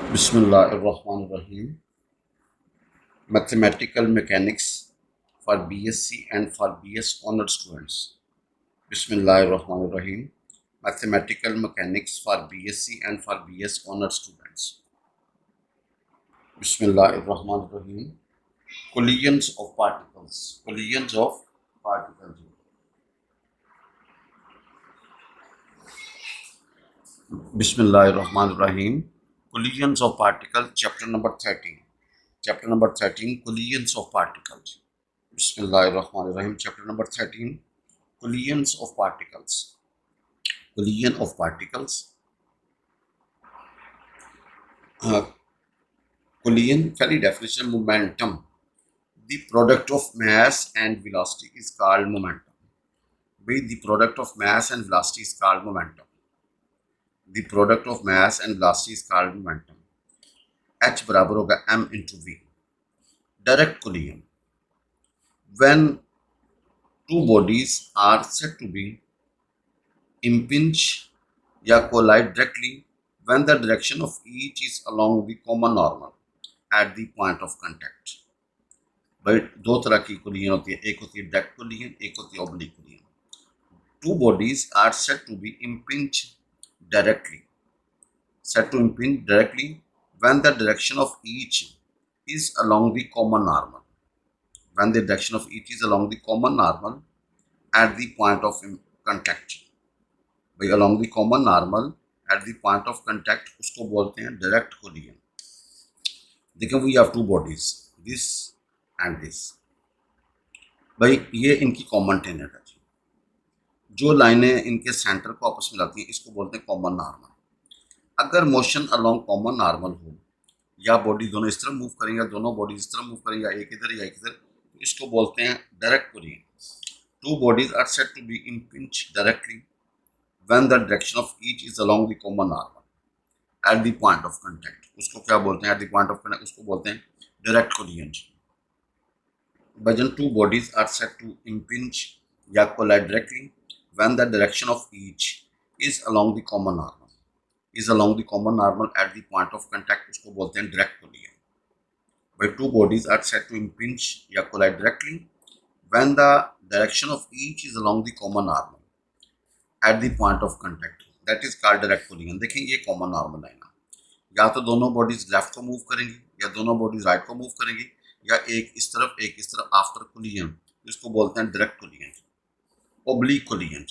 Bismillahirrahmanirrahim. Mathematical Mechanics for BSc and for BS Honor students. Bismillahirrahmanirrahim. Mathematical Mechanics for BSc and for BS Honor students. Bismillahirrahmanirrahim. Collisions of particles. Collisions of particles. Bismillahirrahmanirrahim. Collisions of particles, chapter number 13. Chapter number 13, collisions of particles. Bismillahirrahmanirrahim. Chapter number 13, collisions of particles. Collision of particles. Collision, very definition, momentum. The product of mass and velocity is called momentum. The product of mass and velocity is called momentum. The product of mass and velocity is called momentum. H बराबर होगा m into v. Direct collision. When two bodies are said to be impinge या collide directly when the direction of each is along the common normal at the point of contact. भाई दो तरह की collision होती है, एक होती है direct collision, एक होती है oblique collision. Two bodies are said to be impinge directly. Said to impinge directly when the direction of each is along the common normal. When the direction of each is along the common normal at the point of contact. भाई along the common normal at the point of contact उसको बोलते हैं direct collision. देखो we have two bodies, this and this. भाई ये इनकी common tangent है जी. जो लाइनें इनके सेंटर को आपस में लाती हैं इसको बोलते हैं कॉमन नॉर्मल. अगर मोशन अलोंग कॉमन नॉर्मल हो या बॉडी दोनों इस तरफ मूव करेंगे या दोनों बॉडी इस तरफ मूव करेंगे या एक इधर या एक इधर, तो इसको बोलते हैं direct collision. Two bodies are said to be impinged directly when the direction of each is along the common normal at the point of contact. उसको क्या बोलते हैं? At the point of contact उसको बोलते हैं direct collision. When two bodies are said to impinge या collide directly when the direction of each is along the common normal. Is along the common normal at the point of contact उसको बोलते हैं direct collision. Where two bodies are said to impinge या collide directly when the direction of each is along the common normal at the point of contact. That is called direct collision. देखें ये common normal है ना, या तो दोनों bodies left को move करेंगी या दोनों बॉडीज राइट को मूव करेंगी या एक इस तरफ एक इस तरफ आफ्टर कोलिजन, इसको बोलते हैं direct collision. Oblique collision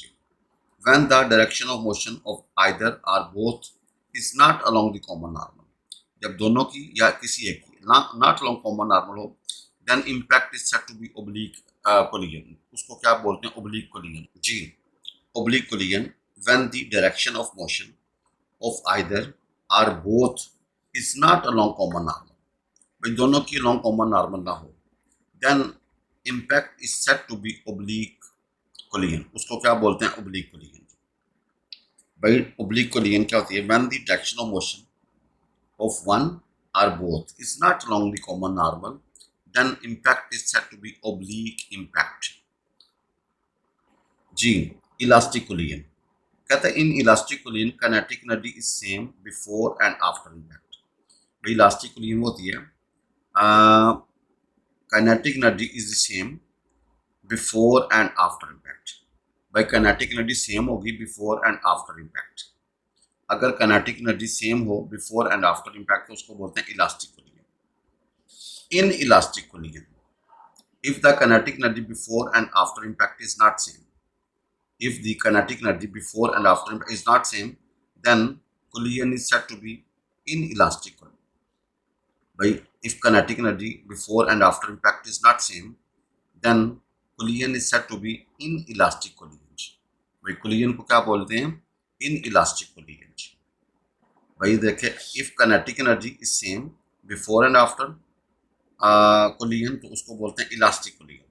when the direction of motion of either or both is not along the common normal. जब दोनों की या किसी एक की not along common normal हो, then impact is said to be oblique collision. उसको क्या बोलते हैं? oblique collision ji. oblique collision when the direction of motion of either or both is not along common normal. भाई दोनों की along common normal ना हो, then impact is said to be oblique collision. उसको क्या बोलते हैं? oblique collision. भाई oblique collision क्या होती है? when the direction of motion of one or both is not along the common normal, then impact is said to be oblique impact. Ji. elastic collision कहता है in elastic collision kinetic energy is same before and after impact. भाई elastic collision होती है kinetic energy is the same before and after impact. भाई kinetic energy same होगी before and after impact. अगर kinetic energy same हो before and after impact तो उसको बोलते हैं elastic collision. In elastic collision if the kinetic energy before and after impact is not same, if the kinetic energy before and after impact is not same, then collision is said to be inelastic. By if kinetic energy before and after impact is not same, then collision is said to be inelastic collision. भाई collision को क्या बोलते हैं? inelastic collision. भाई देखे if kinetic energy is same before and after collision तो उसको बोलते हैं elastic collision.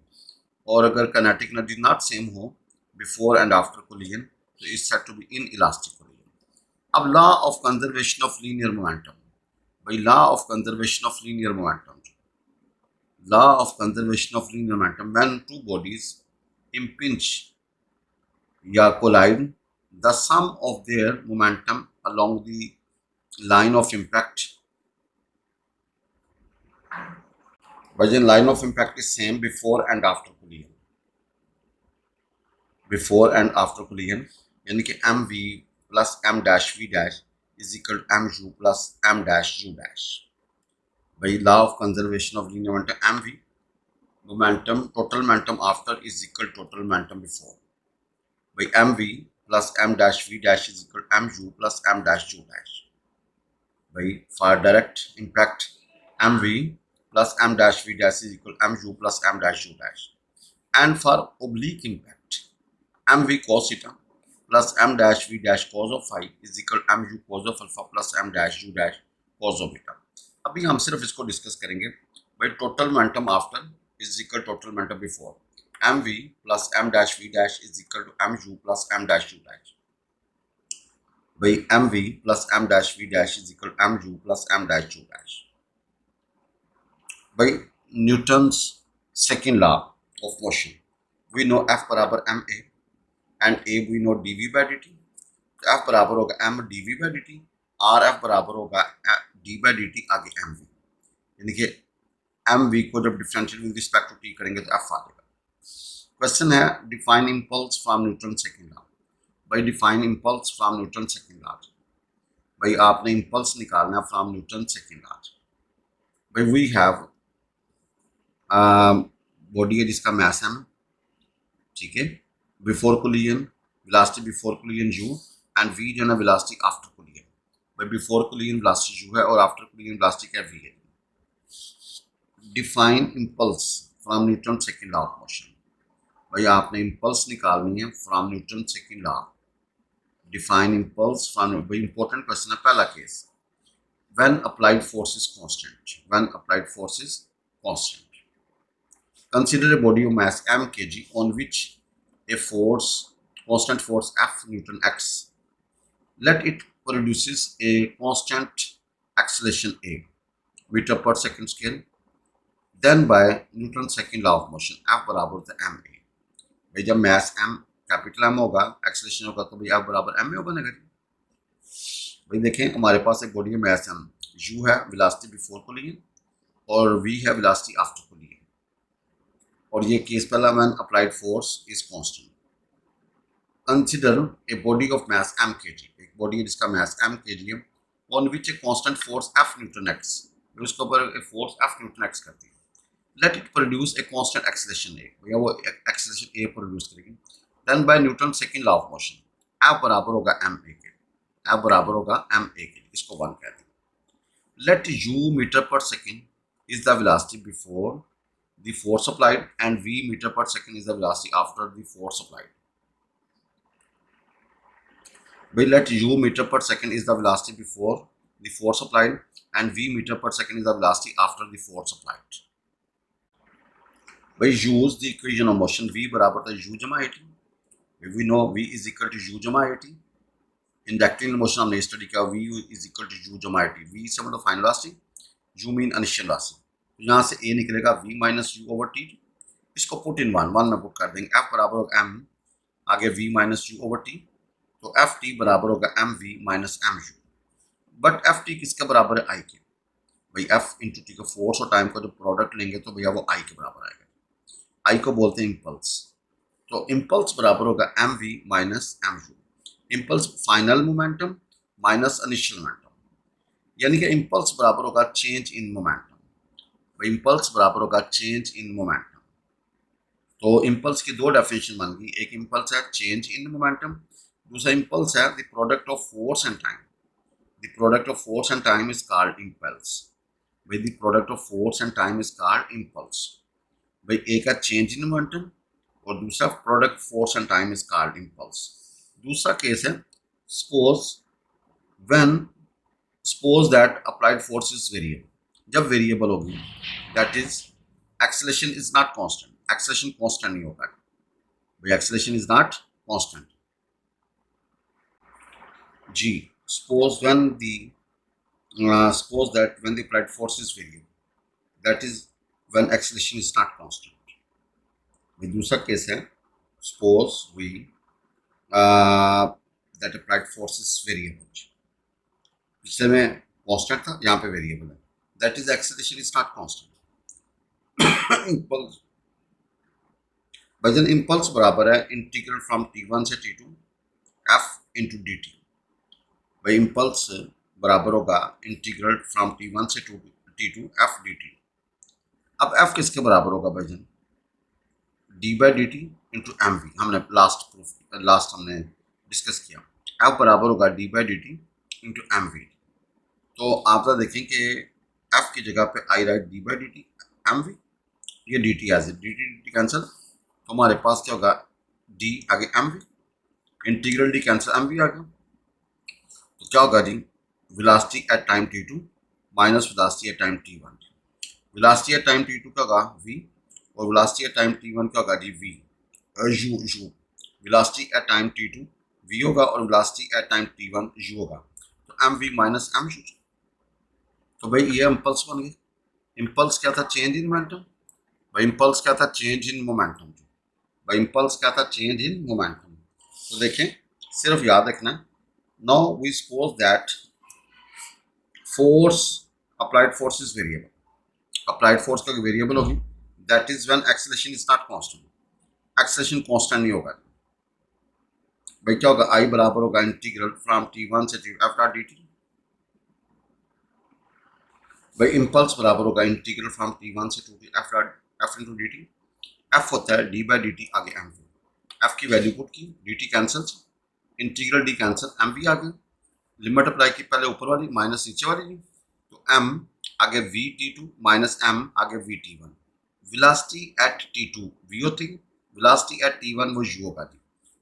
और अगर kinetic energy not same हो before and after collision so is said to be inelastic collision. अब law of conservation of linear momentum. भाई law of conservation of linear momentum. law of conservation of linear momentum when two bodies impinge या collide, the sum of their momentum along the line of impact भाई जी line of impact is same before and after collision, before and after collision, यानी कि M V plus M dash V dash is equal to M U plus M dash U dash. भाई law of conservation of linear momentum, M V momentum, total momentum after is equal to total momentum before, by mv plus m dash v dash is equal to mu plus m dash u dash, by for direct impact mv plus m dash v dash is equal to mu plus m dash u dash, and for oblique impact mv cos theta plus m dash v dash cos of phi is equal to mu cos of alpha plus m dash u dash cos of beta। अभी हम सिर्फ इसको discuss करेंगे। भाई total momentum after is equal total momentum before, M V plus M dash V dash is equal to M U plus M dash U dash. भाई M V plus M dash V dash is equal to M U plus M dash U dash. भाई Newton's second law of motion, we know F बराबर M A and A we know D V by D T. F बराबर होगा M D V by D T, or F बराबर होगा D by D T आगे M V, यानी कि M V को जब differential with respect to T करेंगे तो एफ आ जाएगा। क्वेश्चन है define impulse from Newton second law. भाई define impulse from Newton second law, भाई आपने इम्पल्स निकालना है फ्रॉम न्यूटन सेकंड लॉ। भाई वी हैव बॉडी है जिसका मास m, ठीक है, before collision velocity before collision u and v जो है ना वेलोसिटी आफ्टर कोलिजन। भाई बिफोर कोलिजन वेलोसिटी u है और आफ्टर कोलिजन वेलोसिटी क्या v है। Define impulse from Newton second law of motion, भाई आपने इम्पल्स निकालनी है from Newton second law. Define impulse from, भाई इंपॉर्टेंट क्वेश्चन है पहला case, when applied force is constant, when applied force is constant, consider a body of mass m kg on which a force, constant force F Newton x, let it produces a constant acceleration a meter per second scale, then by Newton's second law of motion F बराबर होता है ma। भाई जब mass m capital m होगा, acceleration होगा, तो भाई F बराबर ma होगा ना। भाई देखें हमारे पास एक बॉडी है mass m, u है velocity बिफोर कोलिजन और v है velocity आफ्टर कोलिजन, और ये केस पहला man applied force is constant. Consider a body of mass m kg, एक बॉडी है जिसका मास m kg है, on which a constant force f Newton x, उसके ऊपर एक फोर्स f न्यूटन x करती है, let it produce a constant acceleration a, भैया वो एक्सेलरेशन a प्रोड्यूस करेगी, then by Newton second law of motion F बराबर होगा ma के, F बराबर होगा ma के, इसको 1 कहते हैं। लेट u मीटर पर second is the velocity before the force applied and v meter per second is the velocity after the force applied. But let u meter per second is the velocity before the force applied and v meter per second is the velocity after the force applied. By use the equation of motion v बराबर था u जमा at, we know v is equal to u जमा at। Inductive motion हमने study किया, v is equal to u जमा at, v से मतलब final velocity, u mean initial velocity, तो यहाँ से a निकलेगा v minus u over t, इसको पुट इन वन में पुट कर देंगे, f बराबर होगा m आगे v minus u over t, तो एफ टी बराबर होगा m we minus M u. But f t किसके बराबर है, आई के। भाई एफ इंटू टी का फोर्स और टाइम का जो प्रोडक्ट लेंगे तो भैया वो आई के बराबर आएगा, आई को बोलते हैं इम्पल्स, तो इम्पल्स बराबर होगा m we minus M u. Impulse final momentum minus initial momentum, यानी कि इम्पल्स बराबर होगा चेंज इन मोमेंटम, इम्पल्स बराबर होगा चेंज इन मोमेंटम। तो इम्पल्स की दो डेफिनेशन बन गई, एक इम्पल्स है चेंज इन मोमेंटम, दूसरा इम्पल्स है the product of force and time, the product of force and time is called impulse. भाई the product of force and time is called impulse. भाई एक है चेंज इन मोमेंटम और दूसरा product force and time is called impulse. दूसरा case है suppose when, suppose that applied force is variable, जब variable होगी that is acceleration is not constant, acceleration constant नहीं होगा भाई, एक्सेलरेशन इज नॉट कांस्टेंट। जी suppose when the suppose that when the applied force is variable, that is when acceleration is not constant। भाई दूसरा case है suppose we that applied force is variable, पिछले में constant था यहाँ पे variable है, that is acceleration is not constant। Impulse वजन इम्पल्स बराबर है इंटीग्रल फ्रॉम T1 से T2 F into D T. भाई इम्पल्स बराबर होगा इंटीग्रल फ्रॉम T1 से T2 F डी टी। अब F किसके बराबर होगा भाईजान? D by D t into m v. हमने लास्ट हमने डिस्कस किया। F बराबर होगा D by D t into m v. तो आप तो देखें कि F की जगह पे I right D by D T M V. ये D T as D T cancel, तो हमारे पास क्या होगा? डी आगे M V, integral D cancel M V आ गया। तो क्या होगा जी? Velocity at time t2 minus velocity at time t1। Velocity at time t2 का होगा v और वेलोसिटी एट टाइम t1 का होगा जी v u u। Velocity at time t2 v होगा और velocity at time t1 u होगा। तो m we minus M u. तो भाई ये इम्पल्स बन गए। इम्पल्स क्या था? Change in momentum. भाई इम्पल्स क्या था? Change in momentum. भाई इम्पल्स क्या था? Change in momentum. तो देखें, सिर्फ याद रखना, now we suppose that force, applied force is variable. Applied force का वेरिएबल होगी, that is when acceleration is not constant. Acceleration constant नहीं होगा। भाई क्या होगा? आई बराबर होगा इंटीग्रल फ्रॉम T1 से T2 F dot D T. भाई इम्पल्स बराबर होगा इंटीग्रल फ्रॉम T1 से T2 F डॉट F into D T. F होता है डी बाई डी टी आगे एम वी। एफ की वैल्यू पुट की, D T cancel, integral D cancel, M V आ गई। लिमिट अप्लाई की पहले ऊपर वाली माइनस नीचे वाली की। तो एम आगे V T two minus M आगे V T one. Velocity at T two V होती है, वेलोसिटी एट टी वन वो यू होगा थी।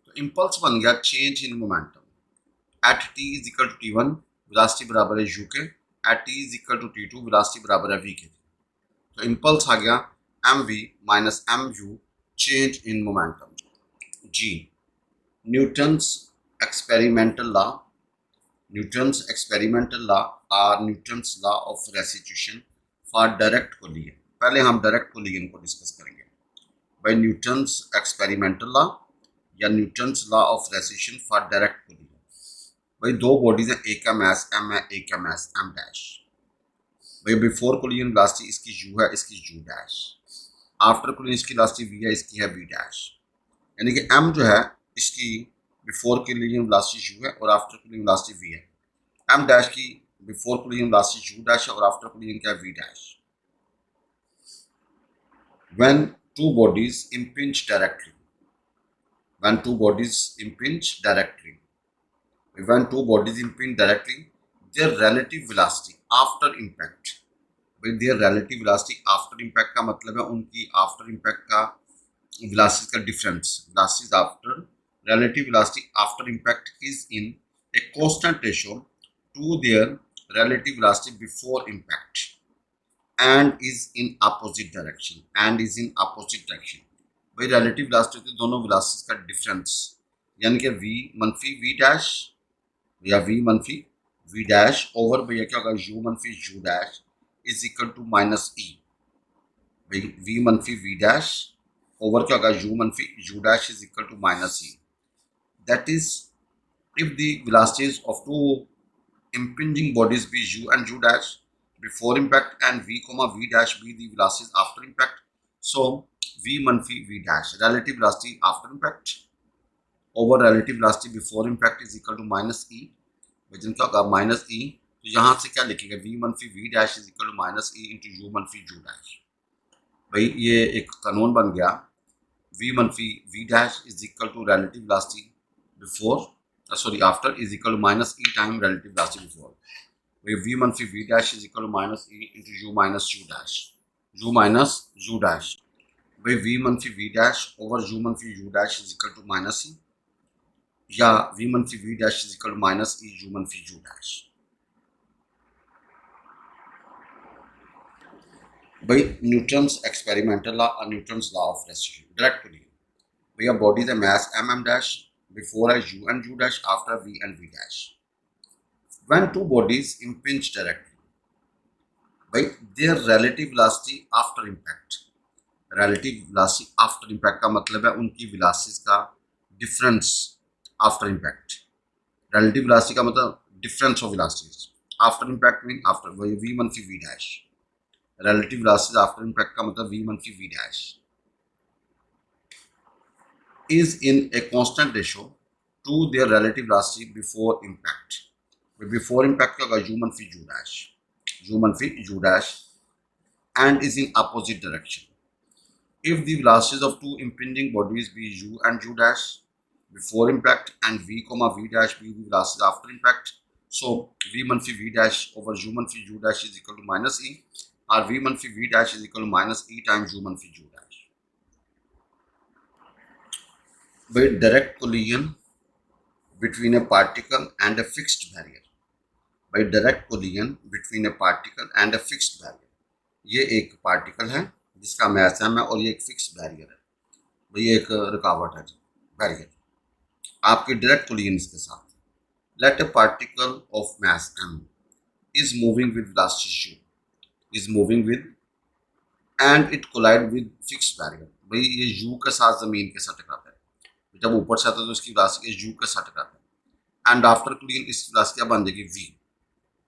तो इम्पल्स बन गया change in momentum at T is equal to T one, velocity बराबर है यू के, at T is equal to T two, velocity बराबर है वी के। तो इम्पल्स आ गया M we minus M U, change in momentum. जी, Newton's experimental law, Newton's experimental law और Newton's law of restitution for direct collision। पहले हम डायरेक्ट कोलिजन को डिस्कस करेंगे। बाय न्यूटन्स एक्सपेरिमेंटल लॉ या Newton's law of restitution for direct collision. भाई दो bodies हैं, एक का मास m है, एक का मास m डैश। भाई बिफोर कोलिजन वेलोसिटी इसकी u है, इसकी u डैश। आफ्टर कोलिजन इसकी वेलोसिटी v है, इसकी है v डैश। यानी कि m जो है इसकी बिफोर कोलिजन वेलोसिटी u है और आफ्टर कोलिजन वेलोसिटी v है। m डैश की before collision velocity u dash है और आफ्टर कोलिजन क्या है? v dash. when two bodies impinge directly, when two bodies impinge directly, when two bodies impinge directly, their relative velocity after impact, their relative velocity after impact का मतलब है उनकी after impact का velocity का difference, velocity after relative velocity after impact is in a constant ratio to their relative velocity before impact and is in opposite direction, and is in opposite direction। भाई relative velocity होती है दोनों velocities का difference, यानी कि v मनफी v dash या v मनफी v डैश ओवर भैया क्या होगा? u मनफी u dash is equal to minus E. भाई v मनफी v डैश ओवर क्या होगा? u मनफी u dash is equal to minus e. That is if the velocities of two impinging bodies be u and u dash before impact and v comma v dash be the velocities after impact, so v manfi v dash relative velocity after impact over relative velocity before impact is equal to minus e। वजन क्या होगा? Minus ई। तो यहाँ से क्या लिखेगा? v मनफी v dash is equal to minus e into u मनफी u dash। भाई ये एक कानून बन गया, v मनफी v dash is equal to relative velocity before after is equal to minus e time relative velocity before, where v मनफी v dash is equal to minus e into u minus u dash, u minus u dash। भाई v मनफी v dash over u मनफी u dash is equal to minus e, या v मनफी v dash is equal to minus e u मनफी u dash। भाई Newton's experimental law और Newton's law of restitution direct collision. भैया body the mass m dash before है u and u dash, after v and v dash। when two bodies impinge directly, by their relative velocity after impact, relative velocity after impact का मतलब है उनकी velocities का difference after impact। relative velocity का मतलब difference of velocities after impact mean after v मनफी v dash। relative velocity after impact का मतलब v मनफी v dash is in a constant ratio to their relative velocity before impact. Before impact क्या होगा u मनफी u dash and is in opposite direction. If the velocities of two impinging bodies be u and u dash before impact and v comma v dash be the velocities after impact, so v manfi v dash over u manfi u dash is equal to minus e, or v manfi v dash is equal to minus e times u manfi u dash. By direct collision between a particle and a fixed barrier. By direct collision between a particle and a fixed barrier. ये एक particle है जिसका mass m है और ये एक fix barrier है, भाई एक रुकावट है बैरियर, आपकी डायरेक्ट कोलिजन इसके साथ. Let a particle of mass m is moving with velocity u is moving with and it collide with fixed barrier. भाई ये u के साथ जमीन के साथ टकराता है, जब ऊपर से आता है तो इसकी वेलोसिटी u के साथ टकराता है एंड आफ्टर कोलिजन इस वेलोसिटी क्या बन जाएगी v.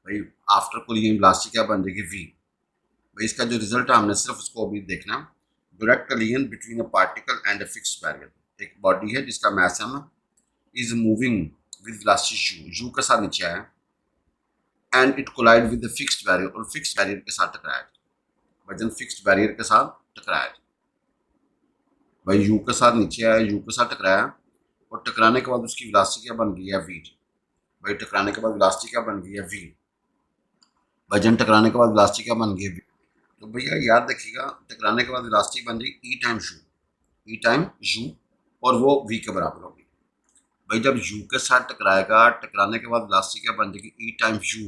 भाई आफ्टर कोलिजन वेलोसिटी क्या बन जाएगी v. भाई इसका जो रिजल्ट है हमने सिर्फ उसको अभी देखना. Direct collision between a particle and a fixed barrier. एक बॉडी है जिसका mass m is moving with velocity u के साथ नीचे आया and it collide with the fixed barrier और फिक्स्ड बैरियर के साथ टकराया. वजन फिक्स्ड बैरियर के साथ टकराया. भाई u के साथ नीचे आया, u के साथ टकराया और टकराने के बाद उसकी वेलोसिटी क्या बन गई है v. भाई टकराने के बाद वेलोसिटी क्या बन गई है v. वजन टकराने के बाद वेलोसिटी क्या बन गई है v. तो भैया याद रखिएगा टकराने के बाद वेलोसिटी बन जाएगी ई टाइम u और वो v के बराबर होगी. भाई जब u के साथ टकराएगा टकराने के बाद वेलोसिटी क्या बन जाएगी ई टाइम u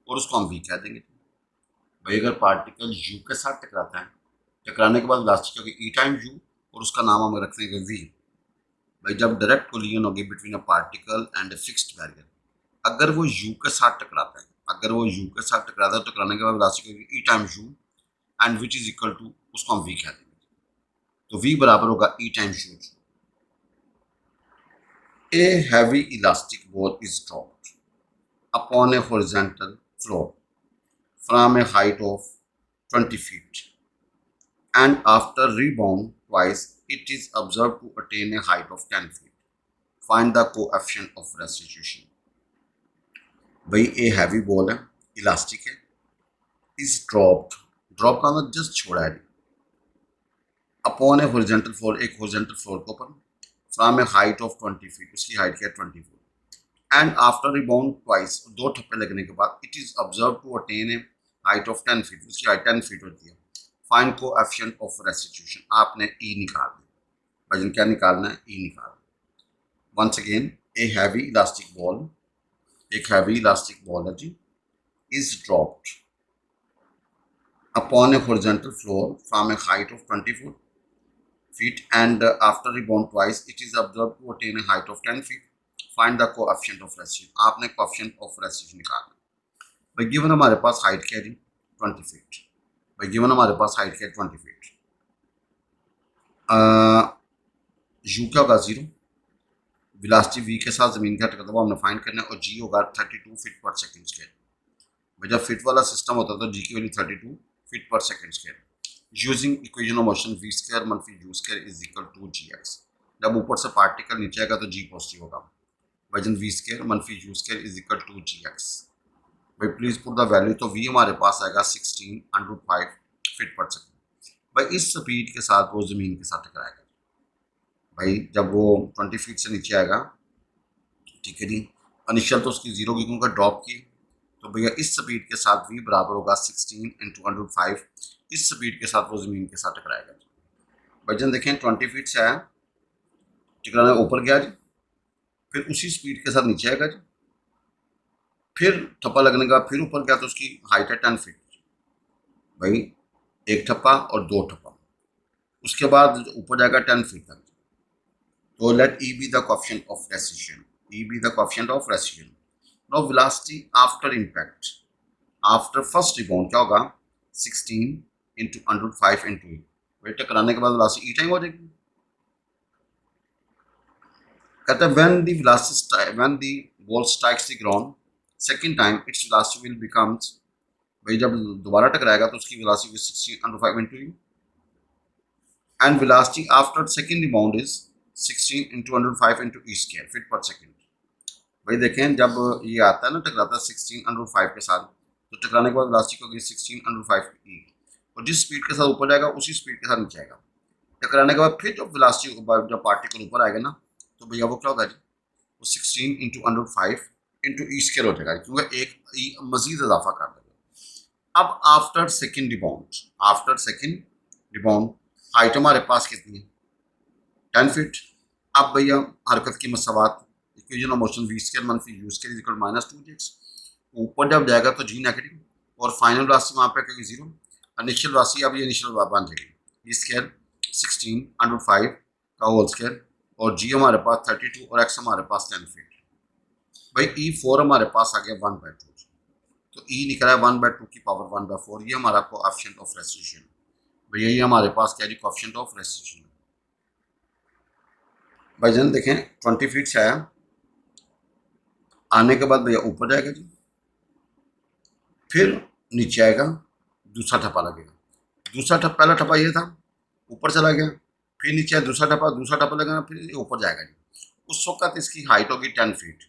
और उसको हम v कह देंगे. भाई अगर पार्टिकल u के साथ टकराता है टकराने के बाद वेलोसिटी होगी ई टाइम u और उसका नाम हम रख देंगे v. भाई जब डायरेक्ट कोलिजन होगी between a particle and a fixed barrier, अगर वो u के साथ टकराता है तो टकराने के बाद वेलोसिटी होगी E time u and which is equal to उसको हम v कह देंगे. तो v बराबर होगा E time u. A heavy elastic ball is dropped upon a horizontal floor from a height of 20 feet and after rebound twice it is observed to attain a height of 10 feet. Find the coefficient of restitution. भाई a heavy ball है, elastic है, is dropped, drop का मतलब just छोड़ा है, upon a horizontal floor, एक horizontal floor के ऊपर, from a height of 20 feet, उसकी हाइट क्या है 20 feet and after rebound twice, दो ठप्पे लगने के बाद it is observe to attain a height of 10 feet, उसकी हाइट 10 फीट होती है. फाइंड कोएफिशिएंट ऑफ रेस्टिट्यूशन, आपने ई निकालना है. वजन क्या निकालना है, ई निकालना. Once again a heavy elastic ball, एक हैवी इलास्टिक बॉल है जी, is dropped upon a horizontal floor from a height of 20 feet and after rebound twice it is observed to attain a height of 10 feet. Find the coefficient of restitution, आपने coefficient of restitution निकालना. भाई given हमारे पास height क्या है 20 feet. भाई given हमारे पास height क्या है 20 फीट. u क्या होगा 0, वेलोसिटी v के साथ जमीन का टकराव हमने फाइंड करना है और g होगा 32 फीट पर सेकंड स्क्वायर. भाई जब फीट वाला सिस्टम होता है तो g की value 32 feet per second square. Using equation of motion v square मनफी u square is equal to gx. जब ऊपर से पार्टिकल नीचे आएगा तो g पॉजिटिव होगा. वजन v स्क्वायर मनफी u square is equal to gx. भाई प्लीज पुट द वैल्यू, तो v हमारे पास आएगा 16/5 फीट पर सेकंड. भाई इस स्पीड के साथ वो जमीन के साथ टकराएगा. भाई जब वो 20 फीट से नीचे आएगा, ठीक है जी, इनिशियल तो उसकी 0 की क्योंकि ड्रॉप की, तो भैया इस स्पीड के साथ v बराबर होगा 16 × 105. इस स्पीड के साथ वो जमीन के साथ टकराएगा. वजन देखें 20 फीट से आया, टकराने ऊपर गया जी, फिर उसी स्पीड के साथ नीचे आएगा जी, फिर ठप्पा लगने का फिर ऊपर गया तो उसकी हाइट है 10 फीट. भाई एक ठप्पा और दो ठप्पा, उसके बाद ऊपर जाएगा 10 फीट तक. तो let e be the coefficient of restitution, e be the coefficient of restitution. Now velocity after impact, after first rebound क्या होगा 16 × 105 × e. भाई टकराने के बाद वेलोसिटी ई टाइम हो जाएगी. कहता है when the ball strikes the ground second time its velocity will becomes, भाई जब दोबारा टकराएगा तो उसकी velocity 16/5 into E, and velocity after second rebound is 16 × 5 × e² feet per second. भाई देखें जब ये आता है ना टकराता है 16/5 के साथ, तो टकराने के बाद वेलोसिटी होगी 16/5 ई, और जिस स्पीड के साथ ऊपर जाएगा उसी स्पीड के साथ नीचे आएगा। टकराने के बाद फिर जब वेलोसिटी जब पार्टिकल ऊपर आएगा ना, तो भैया वो क्या होगा जी, वो 16 × 5 × e² हो जाएगा, क्योंकि एक ई मजीद इजाफा कर देगा। अब आफ्टर सेकंड रिबाउंड हाइट हमारे पास कितनी है, 10 फीट। अब भैया हरकत की मसवात, equation of motion v² - u² is equal -2gx। ऊपर जब जाएगा तो g नेगेटिव, और फाइनल वेलोसिटी वहाँ पे आएगी 0। इनिशियल वेलोसिटी अब ये इनिशियल बन जाएगी e² 16/5 का होल स्क्वायर, और g हमारे पास 32 और x हमारे पास 10 फीट। भाई e4 हमारे पास आ गया 1/2, तो e निकला है 1/2 की पावर 1/4। ये हमारा कोएफिशिएंट ऑफ रेस्ट्रिक्शन। भैया ये हमारे पास क्या है, कोएफिशिएंट ऑफ रेस्ट्रिक्शन। भाई जन देखें 20 फीट से आया, आने के बाद भैया ऊपर जाएगा जी, फिर नीचे आएगा, दूसरा ठप्पा लगेगा। दूसरा ठप्पा, पहला ठप्पा ये था, ऊपर चला गया, फिर नीचे आया, दूसरा ठप्पा लगेगा, फिर ऊपर जाएगा जी। उस वक्त इसकी हाइट होगी 10 फीट।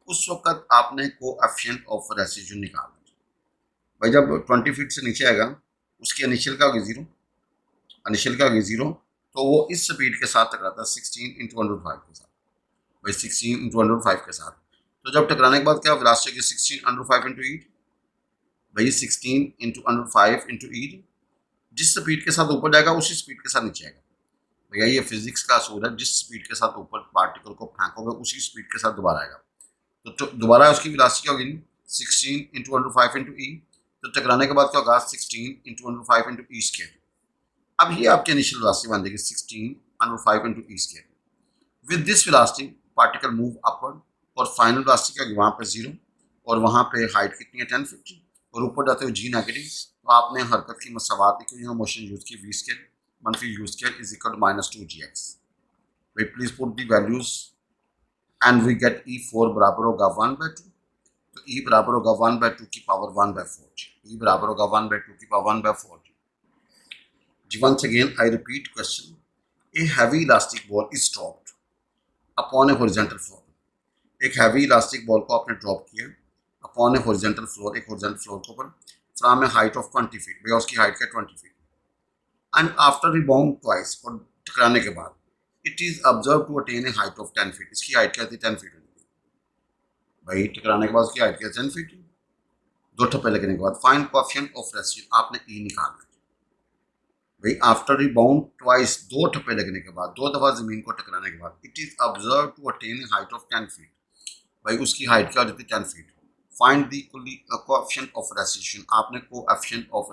उस वक्त आपने कोएफिशिएंट ऑफ रेस्ट्रिक्शन निकालना। भाई जब 20 फीट से नीचे आएगा, उसकी इनिशियल का होगी 0, तो वो इस स्पीड के साथ टकराता है 16 × 5 के साथ। भाई 16 × 5 के साथ, तो जब टकराने के बाद क्या वेलोसिटी की 16 × 5 × e, भाई 16 × 5 × e, जिस स्पीड के साथ ऊपर जाएगा उसी स्पीड के साथ नीचे आएगा। भैया ये फिजिक्स का असूल है, जिस स्पीड के साथ ऊपर पार्टिकल को फेंकोगे उसी स्पीड के साथ दोबारा आएगा। तो दोबारा उसकी वेलोसिटी होगी 16 × 5 × e, तो टकराने के बाद क्या होगा 16 × 5 × e²। अब ये आपकी इनिशियल वेलोसिटी बन जाएगी 16 × 5 × e²। With this velocity particle move upward, और फाइनल वेलोसिटी क्या वहाँ पे 0, और वहाँ पे हाइट कितनी है 10 फीट, और ऊपर जाते हुए g नेगेटिव। तो आपने हरकत की मसवात इक्वेशन ऑफ मोशन यूज की, v² - u² is equal to -2gx। भाई please put the values, and we get e4 बराबर होगा 1/2, तो e बराबर होगा 1/2 की पावर 1/4, e बराबर होगा 1/2 की पावर 1/4। जी once again I repeat question, a heavy elastic ball is dropped upon a horizontal floor। एक हैवी इलास्टिक बॉल को आपने ड्रॉप किया अपॉन ए हॉरिजॉन्टल फ्लोर, एक हॉरिजॉन्टल फ्लोर के ऊपर, from a height of 20 feet. भैया उसकी हाइट क्या 20 feet, and after rebound twice, और टकराने के बाद it is observe to attain a height of 10 feet. इसकी हाइट क्या थी 10 फीट होती है। भाई टकराने के बाद उसकी हाइट क्या 10 फीट, दो ठप्पे लगने के बाद फाइंड कोएफिशिएंट ऑफ रेस्ट्रिक्शन, आपने ई निकालना है। भाई आफ्टर रिबाउंड ट्वाइस, दो ठप्पे लगने के बाद, दो दफा जमीन को टकराने के बाद, it is observe to attain a height of 10 feet. भाई उसकी हाइट क्या हो जाती है 10 feet. Find the coefficient of restriction, आपने कोएफिशिएंट ऑफ